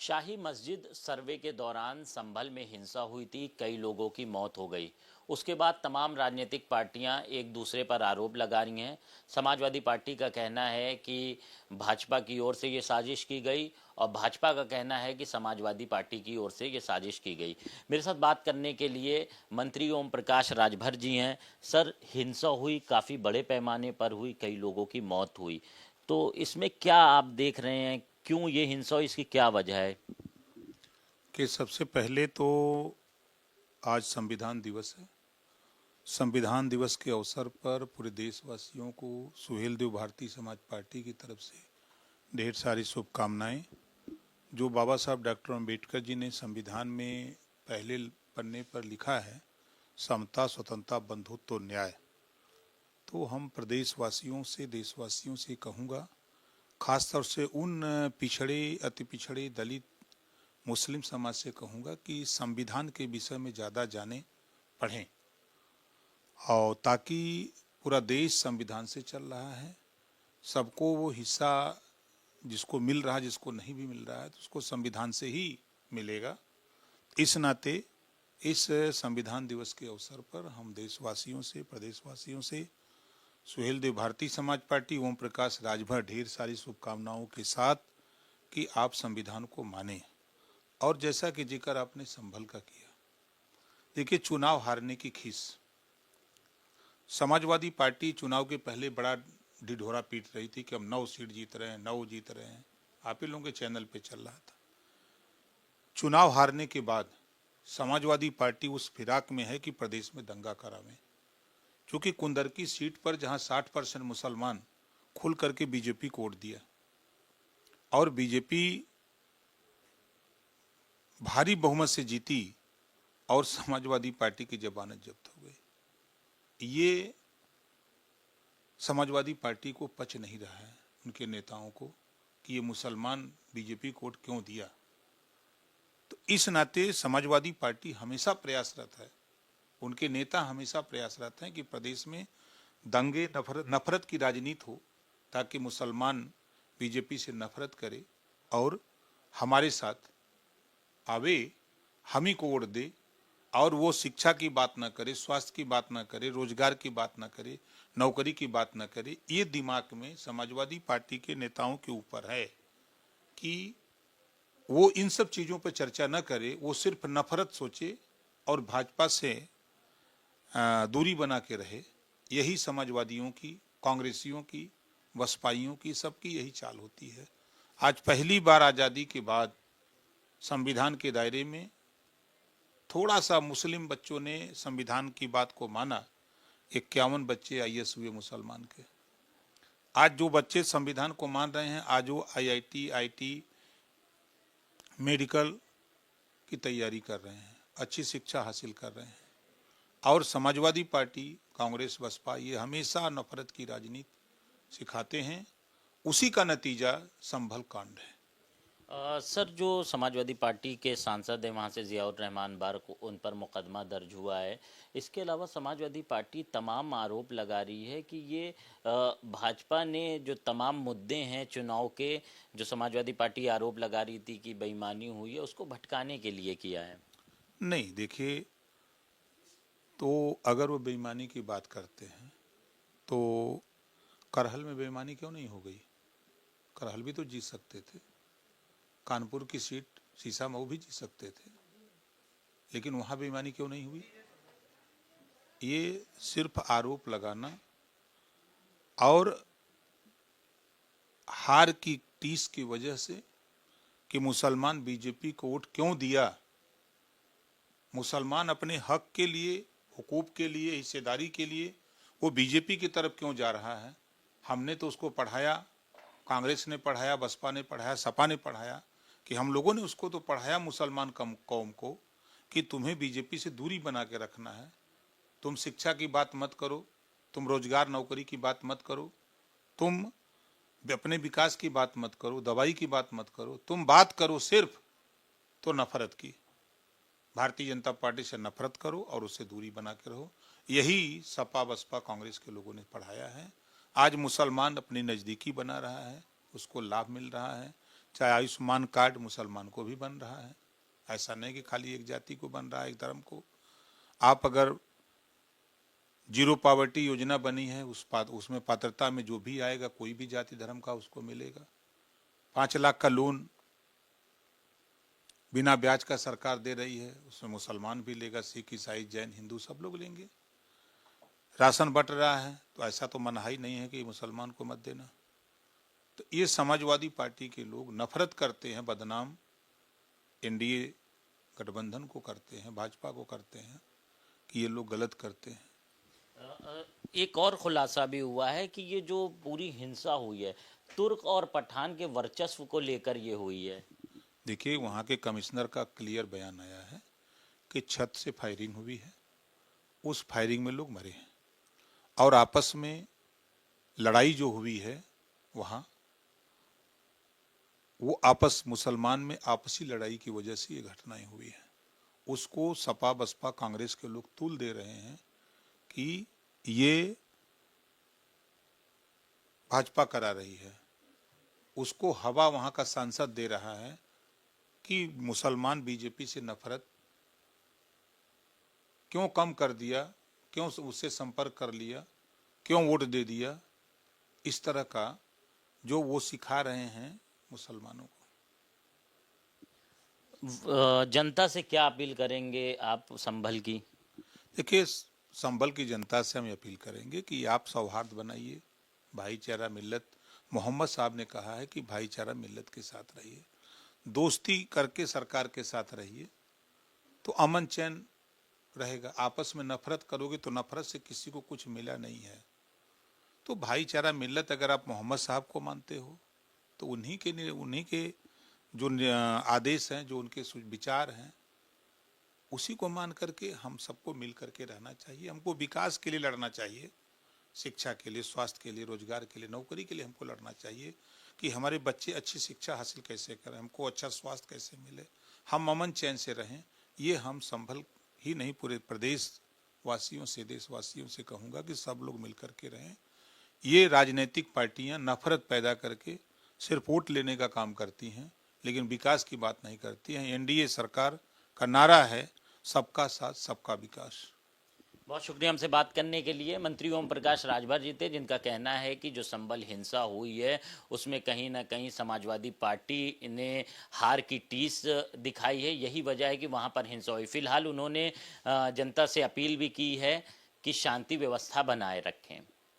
शाही मस्जिद सर्वे के दौरान संभल में हिंसा हुई थी, कई लोगों की मौत हो गई। उसके बाद तमाम राजनीतिक पार्टियां एक दूसरे पर आरोप लगा रही हैं। समाजवादी पार्टी का कहना है कि भाजपा की ओर से ये साजिश की गई और भाजपा का कहना है कि समाजवादी पार्टी की ओर से ये साजिश की गई। मेरे साथ बात करने के लिए मंत्री ओम प्रकाश राजभर जी हैं। सर, हिंसा हुई, काफ़ी बड़े पैमाने पर हुई, कई लोगों की मौत हुई, तो इसमें क्या आप देख रहे हैं? क्यों ये हिंसा हुई, इसकी क्या वजह है? कि सबसे पहले तो आज संविधान दिवस है। संविधान दिवस के अवसर पर पूरे देशवासियों को सुहेलदेव भारतीय समाज पार्टी की तरफ से ढेर सारी शुभकामनाएं। जो बाबा साहब डॉक्टर अम्बेडकर जी ने संविधान में पहले पन्ने पर लिखा है, समता, स्वतंत्रता, बंधुत्व, न्याय, तो हम प्रदेशवासियों से, देशवासियों से कहूँगा, खासतौर से उन पिछड़े, अति पिछड़े, दलित, मुस्लिम समाज से कहूँगा कि संविधान के विषय में ज़्यादा जानें, पढ़ें, और ताकि पूरा देश संविधान से चल रहा है, सबको वो हिस्सा जिसको मिल रहा है, जिसको नहीं भी मिल रहा है तो उसको संविधान से ही मिलेगा। इस नाते इस संविधान दिवस के अवसर पर हम देशवासियों से, प्रदेशवासियों से सुहेलदेव भारतीय समाज पार्टी ओम प्रकाश राजभर ढेर सारी शुभकामनाओं के साथ कि आप संविधान को माने। और जैसा कि जिक्र आपने संभल का किया, देखिए, चुनाव हारने की खीस, समाजवादी पार्टी चुनाव के पहले बड़ा ढिढोरा पीट रही थी कि हम 9 सीट जीत रहे हैं, 9 जीत रहे हैं। आप ही लोगों के चैनल पे चल रहा था। चुनाव हारने के बाद समाजवादी पार्टी उस फिराक में है कि प्रदेश में दंगा करावे, क्योंकि कुंदरकी सीट पर जहां 60% मुसलमान खुल करके बीजेपी को वोट दिया और बीजेपी भारी बहुमत से जीती और समाजवादी पार्टी की जमानत जब्त हो गई। ये समाजवादी पार्टी को पच नहीं रहा है, उनके नेताओं को, कि ये मुसलमान बीजेपी को वोट क्यों दिया। तो इस नाते समाजवादी पार्टी हमेशा प्रयासरत है, उनके नेता हमेशा प्रयासरत हैं कि प्रदेश में दंगे, नफरत की राजनीति हो, ताकि मुसलमान बीजेपी से नफरत करे और हमारे साथ आवे, हम ही को वोट दे, और वो शिक्षा की बात ना करे, स्वास्थ्य की बात ना करे, रोजगार की बात ना करे, नौकरी की बात ना करे। ये दिमाग में समाजवादी पार्टी के नेताओं के ऊपर है कि वो इन सब चीज़ों पर चर्चा न करे, वो सिर्फ नफरत सोचे और भाजपा से दूरी बना के रहे। यही समाजवादियों की, कांग्रेसियों की, बसपाइयों की, सबकी यही चाल होती है। आज पहली बार आज़ादी के बाद संविधान के दायरे में थोड़ा सा मुस्लिम बच्चों ने संविधान की बात को माना। 51 बच्चे आईएएस हुए मुसलमान के। आज जो बच्चे संविधान को मान रहे हैं, आज वो आईआईटी, आईटी, मेडिकल की तैयारी कर रहे हैं, अच्छी शिक्षा हासिल कर रहे हैं। और समाजवादी पार्टी, कांग्रेस, बसपा, ये हमेशा नफरत की राजनीति सिखाते हैं। उसी का नतीजा संभल कांड है। सर, जो समाजवादी पार्टी के सांसद हैं वहाँ से जियाउर रहमान बार्क, उन पर मुकदमा दर्ज हुआ है। इसके अलावा समाजवादी पार्टी तमाम आरोप लगा रही है कि ये भाजपा ने जो तमाम मुद्दे हैं चुनाव के, जो समाजवादी पार्टी आरोप लगा रही थी कि बेईमानी हुई है, उसको भटकाने के लिए किया है। नहीं, देखिए, तो अगर वो बेईमानी की बात करते हैं तो करहल में बेईमानी क्यों नहीं हो गई? करहल भी तो जीत सकते थे। कानपुर की सीट शीशा मऊ भी जीत सकते थे, लेकिन वहां बेईमानी क्यों नहीं हुई? ये सिर्फ आरोप लगाना और हार की टीस की वजह से कि मुसलमान बीजेपी को वोट क्यों दिया, मुसलमान अपने हक के लिए, हुकूक के लिए, हिस्सेदारी के लिए वो बीजेपी की तरफ क्यों जा रहा है। हमने तो उसको पढ़ाया, कांग्रेस ने पढ़ाया, बसपा ने पढ़ाया, सपा ने पढ़ाया, कि हम लोगों ने उसको तो पढ़ाया मुसलमान कौम को कि तुम्हें बीजेपी से दूरी बना के रखना है। तुम शिक्षा की बात मत करो, तुम रोजगार नौकरी की बात मत करो, तुम अपने विकास की बात मत करो, दवाई की बात मत करो, तुम बात करो सिर्फ तो नफरत की। भारतीय जनता पार्टी से नफरत करो और उससे दूरी बना के रहो। यही सपा, बसपा, कांग्रेस के लोगों ने पढ़ाया है। आज मुसलमान अपनी नज़दीकी बना रहा है, उसको लाभ मिल रहा है। चाहे आयुष्मान कार्ड मुसलमान को भी बन रहा है, ऐसा नहीं कि खाली एक जाति को बन रहा है, एक धर्म को। आप अगर जीरो पॉवर्टी योजना बनी है, उसमें पात्रता में जो भी आएगा कोई भी जाति धर्म का उसको मिलेगा। 5 लाख का लोन बिना ब्याज का सरकार दे रही है, उसमें मुसलमान भी लेगा, सिख ईसाई जैन हिंदू सब लोग लेंगे। राशन बंट रहा है तो ऐसा तो मनाही नहीं है कि मुसलमान को मत देना। तो ये समाजवादी पार्टी के लोग नफरत करते हैं, बदनाम एनडीए गठबंधन को करते हैं, भाजपा को करते हैं कि ये लोग गलत करते हैं। एक और खुलासा भी हुआ है कि ये जो पूरी हिंसा हुई है तुर्क और पठान के वर्चस्व को लेकर ये हुई है। देखिए, वहाँ के कमिश्नर का क्लियर बयान आया है कि छत से फायरिंग हुई है, उस फायरिंग में लोग मरे हैं और आपस में लड़ाई जो हुई है वहाँ, वो मुसलमान में आपसी लड़ाई की वजह से ये घटनाएं हुई हैं। उसको सपा बसपा कांग्रेस के लोग तुल दे रहे हैं कि ये भाजपा करा रही है। उसको हवा वहाँ का सांसद दे रहा है कि मुसलमान बीजेपी से नफरत क्यों कम कर दिया, क्यों उससे संपर्क कर लिया, क्यों वोट दे दिया, इस तरह का जो वो सिखा रहे हैं मुसलमानों को। जनता से क्या अपील करेंगे आप संभल की? देखिए, संभल की जनता से हम अपील करेंगे कि आप सौहार्द बनाइए, भाईचारा मिल्लत, मोहम्मद साहब ने कहा है कि भाईचारा मिल्लत के साथ रहिए, दोस्ती करके सरकार के साथ रहिए तो अमन चैन रहेगा। आपस में नफरत करोगे तो नफरत से किसी को कुछ मिला नहीं है। तो भाईचारा मिल्लत अगर आप मोहम्मद साहब को मानते हो तो उन्हीं के जो आदेश हैं, जो उनके विचार हैं, उसी को मान करके हम सबको मिल करके रहना चाहिए। हमको विकास के लिए लड़ना चाहिए, शिक्षा के लिए, स्वास्थ्य के लिए, रोजगार के लिए, नौकरी के लिए हमको लड़ना चाहिए कि हमारे बच्चे अच्छी शिक्षा हासिल कैसे करें, हमको अच्छा स्वास्थ्य कैसे मिले, हम अमन चैन से रहें। ये हम संभल ही नहीं, पूरे प्रदेश वासियों से, देशवासियों से कहूँगा कि सब लोग मिल करके रहें। ये राजनीतिक पार्टियां नफरत पैदा करके सिर्फ वोट लेने का काम करती हैं, लेकिन विकास की बात नहीं करती हैं। एनडीए सरकार का नारा है सबका साथ सबका विकास। बहुत शुक्रिया हमसे बात करने के लिए। मंत्री ओम प्रकाश राजभर जी थे, जिनका कहना है कि जो संभल हिंसा हुई है उसमें कहीं ना कहीं समाजवादी पार्टी ने हार की टीस दिखाई है, यही वजह है कि वहां पर हिंसा हुई। फिलहाल उन्होंने जनता से अपील भी की है कि शांति व्यवस्था बनाए रखें।